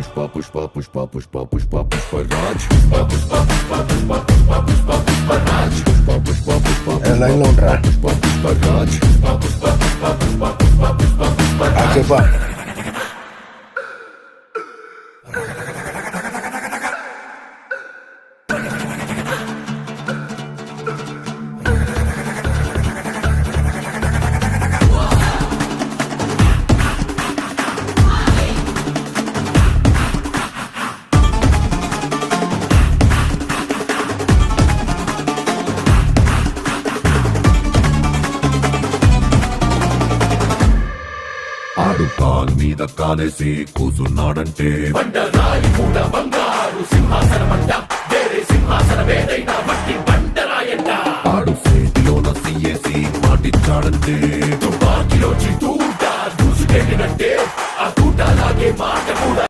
Pushpa Pushpa Pushpa Pushpa Pushpa Pushparaj Pushpa Pushpa Pushpa Pushpa Pushpa Pushpa Pushparaj Pushpa Pushpa Pushpa line లో ఉంటారా పుష్ప పుష్పరాజ్ పుష్ప పుష్ప పుష్ప పుష్ప పుష్ప పుష్ప పుష్పరాజ్ చెప్పా ఆడు కాలు మీద కాలేసి కూసున్నాడంటే బండరాయి మూడ బంగారు సింహాసనమంట వేరే సింహాసనమేదైనా మట్టి బండరాయంట ఆడు సేటిలోన సీఏసి మాటిచ్చాడంటే తుపాకిలో తూట దూసుకెళ్ళినట్టే ఆ తూట లాగే మాట కూడా